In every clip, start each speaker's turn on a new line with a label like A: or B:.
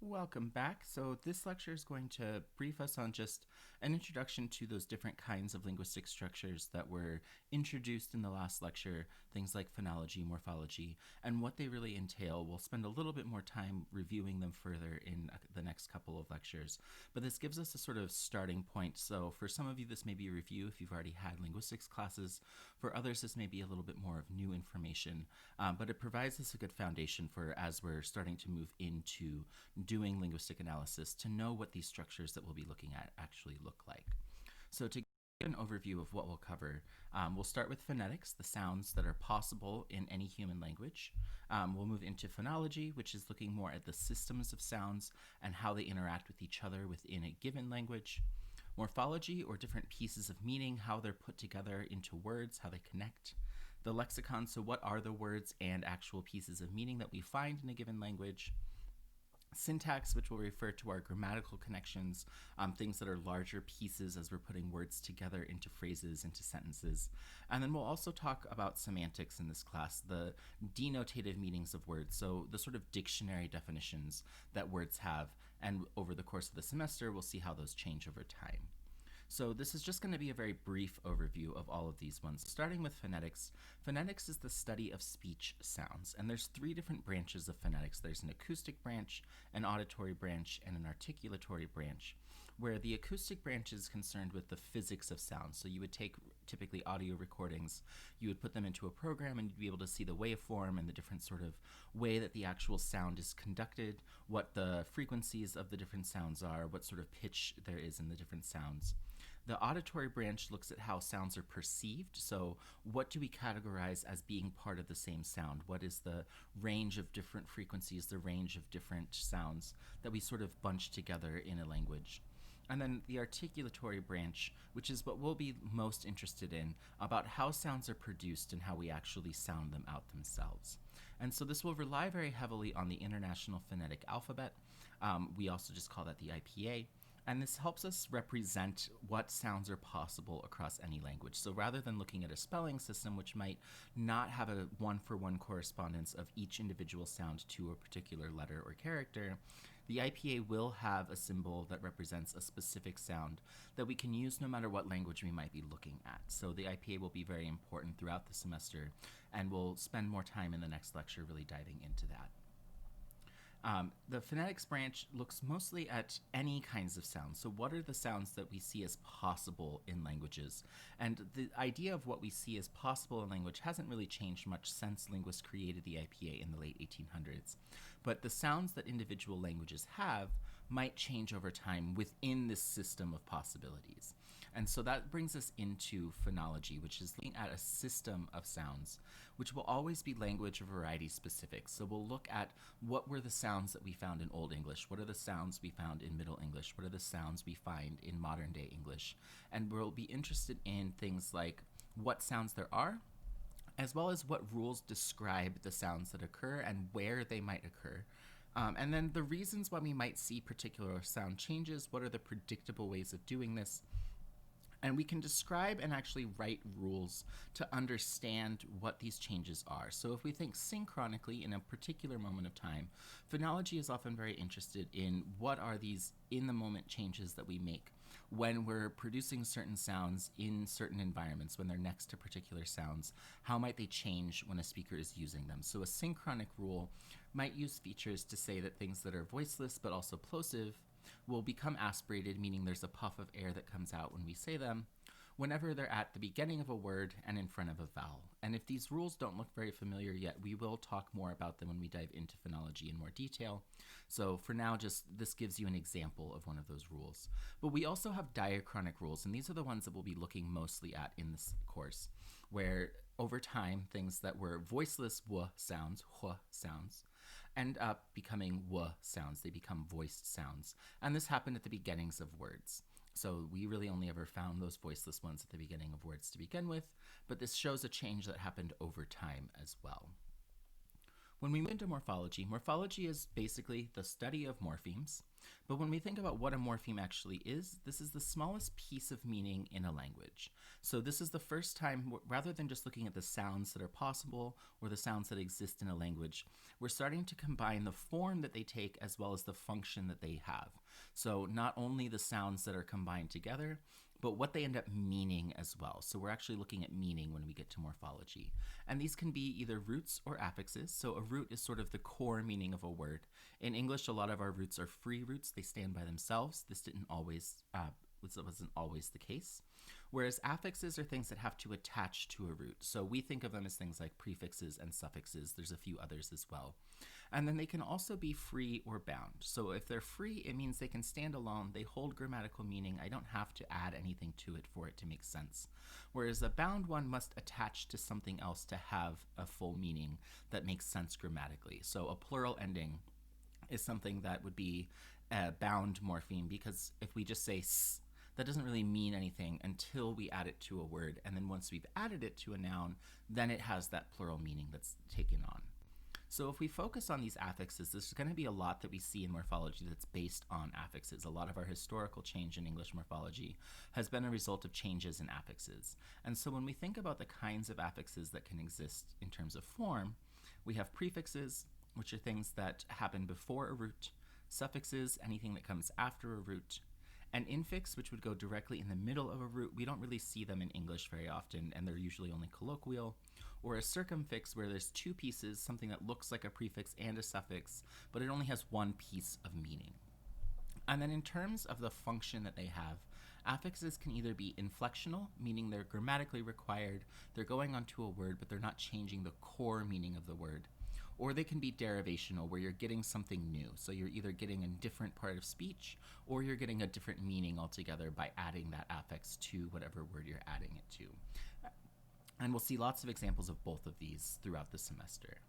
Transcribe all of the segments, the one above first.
A: Welcome back. So, this lecture is going to brief us on just an introduction to those different kinds of linguistic structures that were introduced in the last lecture, things like phonology, morphology, and what they really entail. We'll spend a little bit more time reviewing them further in the next couple of lectures, but this gives us a sort of starting point. So, for some of you, this may be a review if you've already had linguistics classes. For others, this may be a little bit more of new information, but it provides us a good foundation for as we're starting to move into doing linguistic analysis to know what these structures that we'll be looking at actually look like. So to give an overview of what we'll cover, we'll start with phonetics, the sounds that are possible in any human language. We'll move into phonology, which is looking more at the systems of sounds and how they interact with each other within a given language. Morphology, or different pieces of meaning, how they're put together into words, how they connect. The lexicon, so what are the words and actual pieces of meaning that we find in a given language. Syntax, which will refer to our grammatical connections, things that are larger pieces as we're putting words together into phrases, into sentences. And then we'll also talk about semantics in this class, the denotative meanings of words, so the sort of dictionary definitions that words have. And over the course of the semester, we'll see how those change over time. So this is just going to be a very brief overview of all of these ones. Starting with phonetics. Phonetics is the study of speech sounds, and there's three different branches of phonetics. There's an acoustic branch, an auditory branch, and an articulatory branch, where the acoustic branch is concerned with the physics of sound. So you would take typically audio recordings, you would put them into a program, and you'd be able to see the waveform and the different sort of way that the actual sound is conducted, what the frequencies of the different sounds are, what sort of pitch there is in the different sounds. The auditory branch looks at how sounds are perceived. So, what do we categorize as being part of the same sound? What is the range of different frequencies, the range of different sounds that we sort of bunch together in a language? And then the articulatory branch, which is what we'll be most interested in, about how sounds are produced and how we actually sound them out themselves. And so this will rely very heavily on the International Phonetic Alphabet. We also just call that the IPA. And this helps us represent what sounds are possible across any language. So rather than looking at a spelling system, which might not have a one-for-one correspondence of each individual sound to a particular letter or character, the IPA will have a symbol that represents a specific sound that we can use no matter what language we might be looking at. So the IPA will be very important throughout the semester, and we'll spend more time in the next lecture really diving into that. The phonetics branch looks mostly at any kinds of sounds. So, what are the sounds that we see as possible in languages? And the idea of what we see as possible in language hasn't really changed much since linguists created the IPA in the late 1800s. But the sounds that individual languages have might change over time within this system of possibilities. And so that brings us into phonology, which is looking at a system of sounds, which will always be language or variety specific. So we'll look at what were the sounds that we found in Old English, what are the sounds we found in Middle English, what are the sounds we find in modern day English. And we'll be interested in things like what sounds there are, as well as what rules describe the sounds that occur and where they might occur. And then the reasons why we might see particular sound changes, what are the predictable ways of doing this, and we can describe and actually write rules to understand what these changes are. So if we think synchronically in a particular moment of time, phonology is often very interested in what are these in-the-moment changes that we make when we're producing certain sounds in certain environments, when they're next to particular sounds. How might they change when a speaker is using them? So a synchronic rule might use features to say that things that are voiceless but also plosive will become aspirated, meaning there's a puff of air that comes out when we say them, whenever they're at the beginning of a word and in front of a vowel. And if these rules don't look very familiar yet, we will talk more about them when we dive into phonology in more detail. So for now, just this gives you an example of one of those rules. But we also have diachronic rules, and these are the ones that we'll be looking mostly at in this course, where over time, things that were voiceless w sounds, h sounds, end up becoming w sounds. They become voiced sounds. And this happened at the beginnings of words. So we really only ever found those voiceless ones at the beginning of words to begin with, but this shows a change that happened over time as well. When we move into morphology, morphology is basically the study of morphemes. But when we think about what a morpheme actually is, this is the smallest piece of meaning in a language. So this is the first time, rather than just looking at the sounds that are possible or the sounds that exist in a language, we're starting to combine the form that they take as well as the function that they have. So not only the sounds that are combined together, but what they end up meaning as well. So we're actually looking at meaning when we get to morphology. And these can be either roots or affixes. So a root is sort of the core meaning of a word. In English, a lot of our roots are free roots. They stand by themselves. This wasn't always the case. Whereas affixes are things that have to attach to a root. So we think of them as things like prefixes and suffixes. There's a few others as well. And then they can also be free or bound. So if they're free, it means they can stand alone. They hold grammatical meaning. I don't have to add anything to it for it to make sense. Whereas a bound one must attach to something else to have a full meaning that makes sense grammatically. So a plural ending is something that would be a bound morpheme, because if we just say s, that doesn't really mean anything until we add it to a word. And then once we've added it to a noun, then it has that plural meaning that's taken on. So if we focus on these affixes, there's going to be a lot that we see in morphology that's based on affixes. A lot of our historical change in English morphology has been a result of changes in affixes. And so when we think about the kinds of affixes that can exist in terms of form, we have prefixes, which are things that happen before a root, suffixes, anything that comes after a root, an infix, which would go directly in the middle of a root. We don't really see them in English very often, and they're usually only colloquial. Or a circumfix, where there's two pieces, something that looks like a prefix and a suffix, but it only has one piece of meaning. And then in terms of the function that they have, affixes can either be inflectional, meaning they're grammatically required, they're going onto a word, but they're not changing the core meaning of the word. Or they can be derivational, where you're getting something new. So you're either getting a different part of speech, or you're getting a different meaning altogether by adding that affix to whatever word you're adding it to. And we'll see lots of examples of both of these throughout the semester.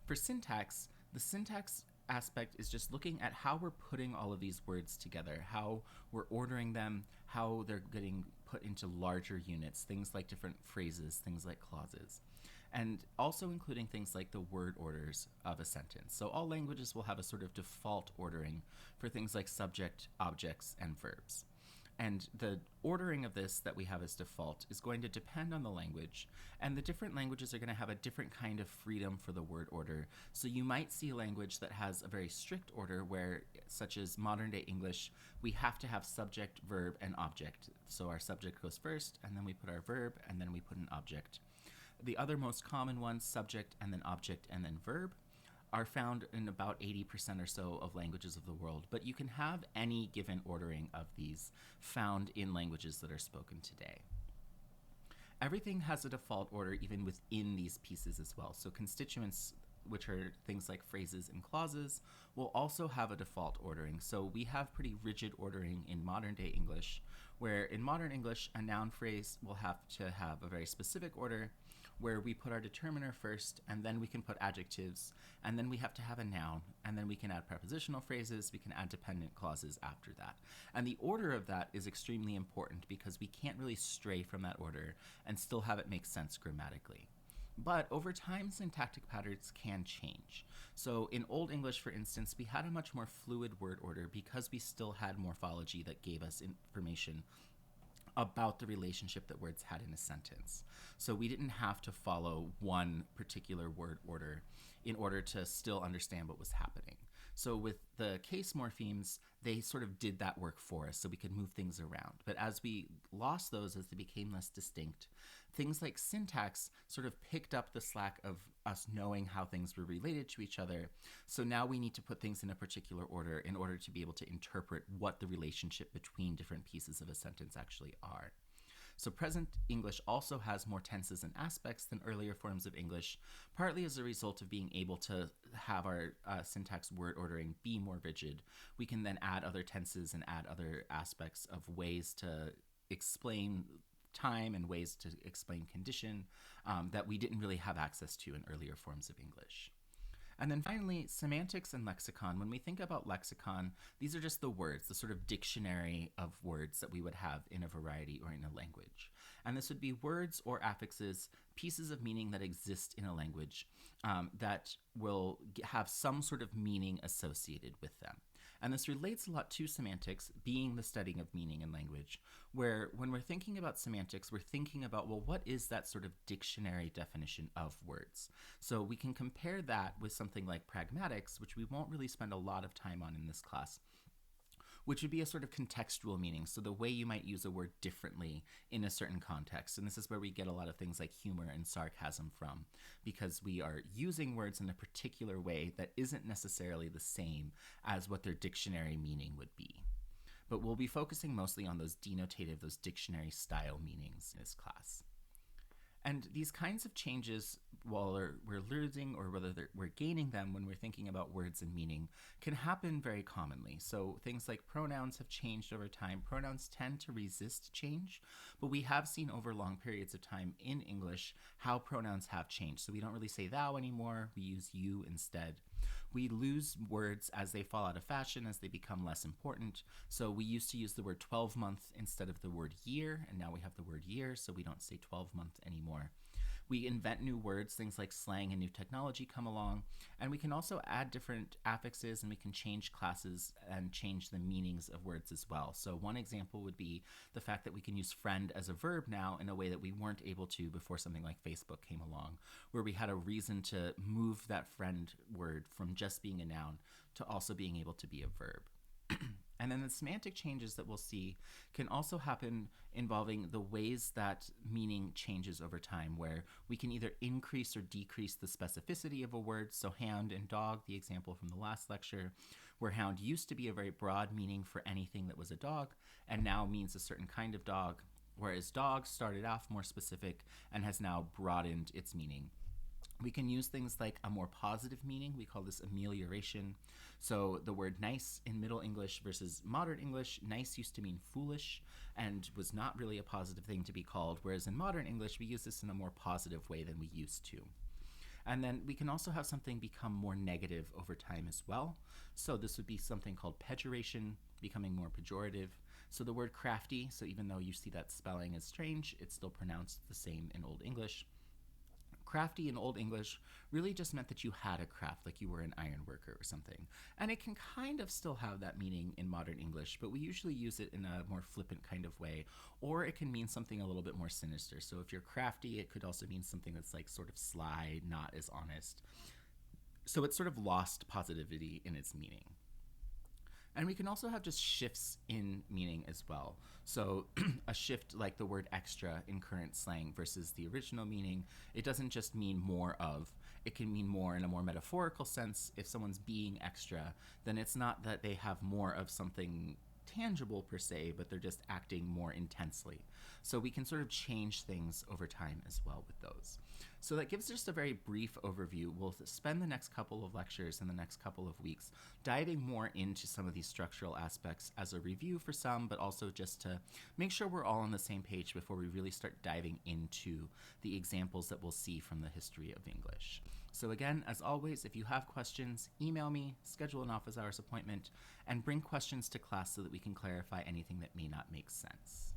A: For syntax, the syntax aspect is just looking at how we're putting all of these words together, how we're ordering them, how they're getting put into larger units, things like different phrases, things like clauses, and also including things like the word orders of a sentence. So all languages will have a sort of default ordering for things like subject, objects, and verbs. And the ordering of this that we have as default is going to depend on the language, and the different languages are going to have a different kind of freedom for the word order. So you might see a language that has a very strict order where, such as modern day English, we have to have subject, verb, and object. So our subject goes first, and then we put our verb, and then we put an object. The other most common ones, subject and then object and then verb, are found in about 80% or so of languages of the world, but you can have any given ordering of these found in languages that are spoken today. Everything has a default order even within these pieces as well. So constituents, which are things like phrases and clauses, will also have a default ordering. So we have pretty rigid ordering in modern day English, where in modern English, a noun phrase will have to have a very specific order, where we put our determiner first, and then we can put adjectives, and then we have to have a noun, and then we can add prepositional phrases, we can add dependent clauses after that. And the order of that is extremely important because we can't really stray from that order and still have it make sense grammatically. But over time, syntactic patterns can change. So in Old English, for instance, we had a much more fluid word order because we still had morphology that gave us information about the relationship that words had in a sentence. So we didn't have to follow one particular word order in order to still understand what was happening. So with the case morphemes, they sort of did that work for us so we could move things around. But as we lost those, as they became less distinct, things like syntax sort of picked up the slack of us knowing how things were related to each other. So now we need to put things in a particular order in order to be able to interpret what the relationship between different pieces of a sentence actually are. So present English also has more tenses and aspects than earlier forms of English, partly as a result of being able to have our syntax word ordering be more rigid. We can then add other tenses and add other aspects of ways to explain time and ways to explain condition that we didn't really have access to in earlier forms of English. And then finally, semantics and lexicon. When we think about lexicon, these are just the words, the sort of dictionary of words that we would have in a variety or in a language. And this would be words or affixes, pieces of meaning that exist in a language that will have some sort of meaning associated with them. And this relates a lot to semantics, being the studying of meaning in language, where when we're thinking about semantics, we're thinking about, well, what is that sort of dictionary definition of words? So we can compare that with something like pragmatics, which we won't really spend a lot of time on in this class, which would be a sort of contextual meaning. So the way you might use a word differently in a certain context. And this is where we get a lot of things like humor and sarcasm from, because we are using words in a particular way that isn't necessarily the same as what their dictionary meaning would be. But we'll be focusing mostly on those denotative, those dictionary style meanings in this class. And these kinds of changes, while we're losing or whether we're gaining them when we're thinking about words and meaning, can happen very commonly. So things like pronouns have changed over time. Pronouns tend to resist change, but we have seen over long periods of time in English how pronouns have changed. So we don't really say thou anymore, we use you instead. We lose words as they fall out of fashion, as they become less important. So we used to use the word 12-month instead of the word year, and now we have the word year, so we don't say 12-month anymore. We invent new words, things like slang and new technology come along, and we can also add different affixes, and we can change classes and change the meanings of words as well. So one example would be the fact that we can use friend as a verb now in a way that we weren't able to before something like Facebook came along, where we had a reason to move that friend word from just being a noun to also being able to be a verb. And then the semantic changes that we'll see can also happen involving the ways that meaning changes over time, where we can either increase or decrease the specificity of a word. So hound and dog, the example from the last lecture, where hound used to be a very broad meaning for anything that was a dog, and now means a certain kind of dog, whereas dog started off more specific and has now broadened its meaning. We can use things like a more positive meaning. We call this amelioration. So the word nice in Middle English versus Modern English, nice used to mean foolish and was not really a positive thing to be called, whereas in Modern English, we use this in a more positive way than we used to. And then we can also have something become more negative over time as well. So this would be something called pejoration, becoming more pejorative. So the word crafty, so even though you see that spelling is strange, it's still pronounced the same in Old English. Crafty in Old English really just meant that you had a craft, like you were an iron worker or something. And it can kind of still have that meaning in Modern English, but we usually use it in a more flippant kind of way, or it can mean something a little bit more sinister. So if you're crafty, it could also mean something that's like sort of sly, not as honest. So it's sort of lost positivity in its meaning. And we can also have just shifts in meaning as well. So a shift like the word extra in current slang versus the original meaning, it doesn't just mean more of, it can mean more in a more metaphorical sense. If someone's being extra, then it's not that they have more of something tangible per se, but they're just acting more intensely. So we can sort of change things over time as well with those. So that gives just a very brief overview. We'll spend the next couple of lectures in the next couple of weeks diving more into some of these structural aspects as a review for some, but also just to make sure we're all on the same page before we really start diving into the examples that we'll see from the history of English. So again, as always, if you have questions, email me, schedule an office hours appointment, and bring questions to class so that we can clarify anything that may not make sense.